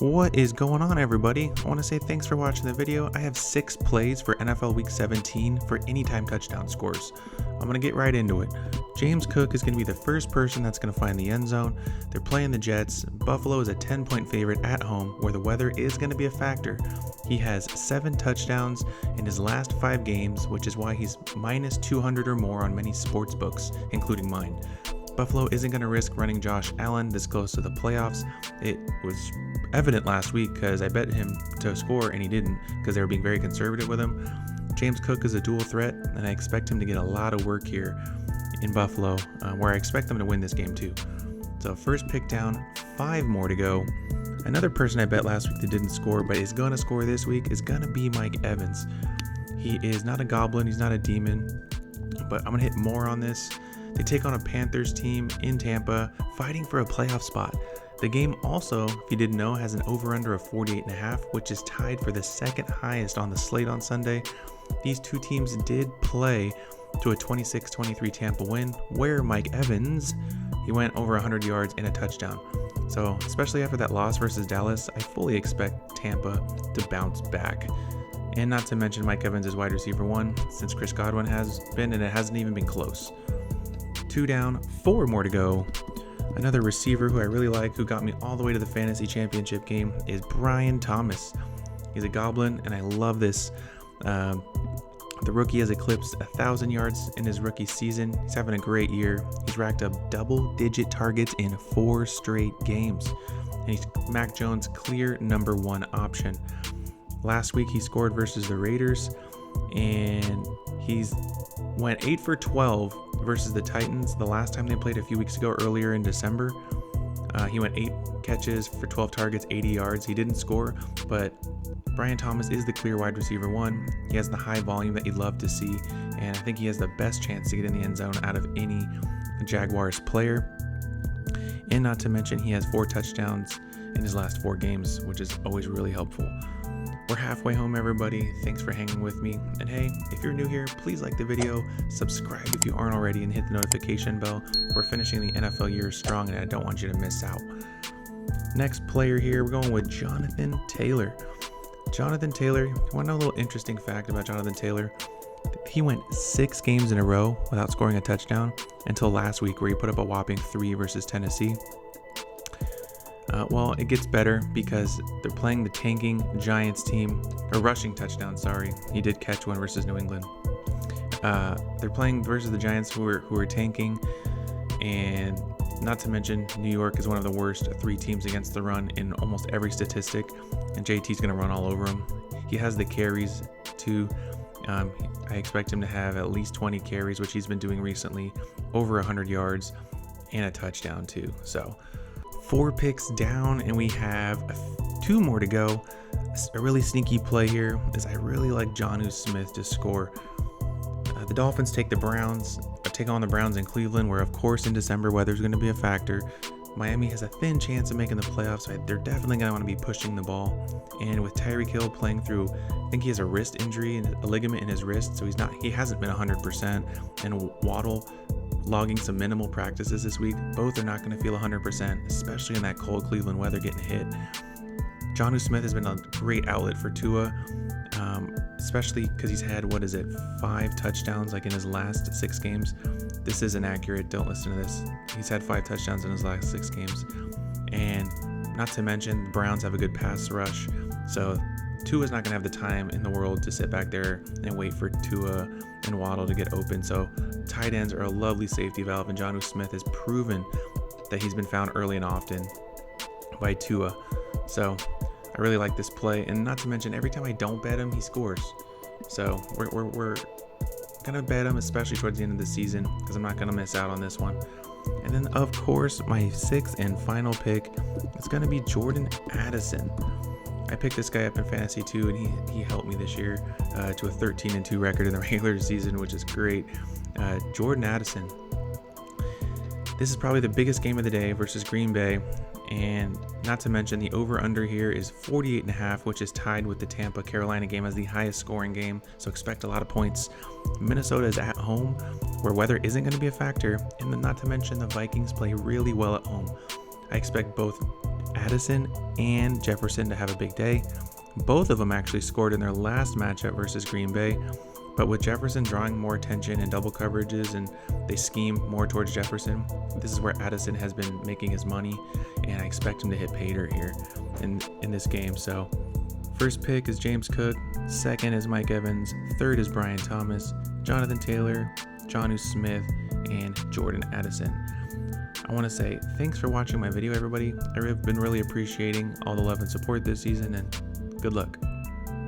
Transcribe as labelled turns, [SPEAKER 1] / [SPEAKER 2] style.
[SPEAKER 1] What is going on, everybody? I want to say thanks for watching the video. I have 6 plays for NFL Week 17 for anytime touchdown scores. I'm going to get right into it. James Cook is going to be the first person that's going to find the end zone. They're playing the Jets. Buffalo is a 10-point favorite at home where the weather is going to be a factor. He has 7 touchdowns in his last 5 games, which is why he's minus 200 or more on many sports books, including mine. Buffalo isn't going to risk running Josh Allen this close to the playoffs. It was evident last week because I bet him to score and he didn't because they were being very conservative with him. James Cook is a dual threat and I expect him to get a lot of work here in Buffalo, where I expect them to win this game too. So first pick down, 5 more to go. Another person I bet last week that didn't score but is going to score this week is going to be Mike Evans. He is not a goblin, he's not a demon, but I'm going to hit more on this. They take on a Panthers team in Tampa, fighting for a playoff spot. The game also, if you didn't know, has an over-under of 48.5, which is tied for the second highest on the slate on Sunday. These two teams did play to a 26-23 Tampa win, where Mike Evans, he went over 100 yards and a touchdown. So, especially after that loss versus Dallas, I fully expect Tampa to bounce back. And not to mention Mike Evans is wide receiver 1 since Chris Godwin has been, and it hasn't even been close. 2 down, 4 more to go. Another receiver who I really like, who got me all the way to the fantasy championship game, is Brian Thomas. He's a goblin, and I love this. The rookie has eclipsed 1,000 yards in his rookie season. He's having a great year. He's racked up double-digit targets in 4 straight games. And he's Mac Jones' clear number 1 option. Last week, he scored versus the Raiders, and he's went 8 for 12 versus the Titans the last time they played a few weeks ago, earlier in December. He went 8 catches for 12 targets, 80 yards. He didn't score, but Brian Thomas is the clear wide receiver 1. He has the high volume that you'd love to see, and I think he has the best chance to get in the end zone out of any Jaguars player. And not to mention, he has 4 touchdowns in his last 4 games, which is always really helpful. We're halfway home, everybody. Thanks for hanging with me. And hey, if you're new here, please like the video, subscribe if you aren't already, and hit the notification bell. We're finishing the NFL year strong, and I don't want you to miss out. Next player here, we're going with Jonathan Taylor. Jonathan Taylor, you want to know a little interesting fact about Jonathan Taylor? He went 6 games in a row without scoring a touchdown until last week, where he put up a whopping 3 versus Tennessee. Well, it gets better because they're playing the tanking Giants team, or rushing touchdown, sorry. He did catch one versus New England. They're playing versus the Giants who are tanking, and not to mention New York is one of the worst 3 teams against the run in almost every statistic, and JT's going to run all over him. He has the carries too. I expect him to have at least 20 carries, which he's been doing recently, over 100 yards, and a touchdown too. So 4 picks down, and we have 2 more to go. A really sneaky play here is I really like Jonnu Smith to score. The Dolphins take on the Browns in Cleveland, where of course in December weather is going to be a factor. Miami has a thin chance of making the playoffs, so they're definitely going to want to be pushing the ball. And with Tyreek Hill playing through, I think he has a wrist injury and a ligament in his wrist, so he hasn't been 100%. And Waddle logging some minimal practices this week. Both are not going to feel 100%, especially in that cold Cleveland weather getting hit. Jonnu Smith has been a great outlet for Tua, especially because he's had, 5 touchdowns like in his last 6 games. This isn't accurate. Don't listen to this. He's had 5 touchdowns in his last 6 games. And not to mention, the Browns have a good pass rush. So Tua's not going to have the time in the world to sit back there and wait for Tua and Waddle to get open. So tight ends are a lovely safety valve, and Jonnu Smith has proven that he's been found early and often by Tua. So I really like this play, and not to mention, every time I don't bet him, he scores. So we're gonna bet him, especially towards the end of the season, because I'm not gonna miss out on this one. And then of course my 6th and final pick is gonna be Jordan Addison. I picked this guy up in fantasy too, and he helped me this year to a 13-2 record in the regular season, which is great. Jordan Addison. This is probably the biggest game of the day versus Green Bay, and not to mention the over-under here is 48.5, which is tied with the Tampa-Carolina game as the highest scoring game, so expect a lot of points. Minnesota is at home, where weather isn't going to be a factor, and then not to mention the Vikings play really well at home. I expect both Addison and Jefferson to have a big day. Both of them actually scored in their last matchup versus Green Bay, but with Jefferson drawing more attention and double coverages, and they scheme more towards Jefferson, this is where Addison has been making his money, and I expect him to hit pay dirt here in this game. So first pick is James Cook, second is Mike Evans, third is Brian Thomas, Jonathan Taylor, Jonnu Smith, and Jordan Addison. I want to say thanks for watching my video, everybody. I've been really appreciating all the love and support this season, and good luck.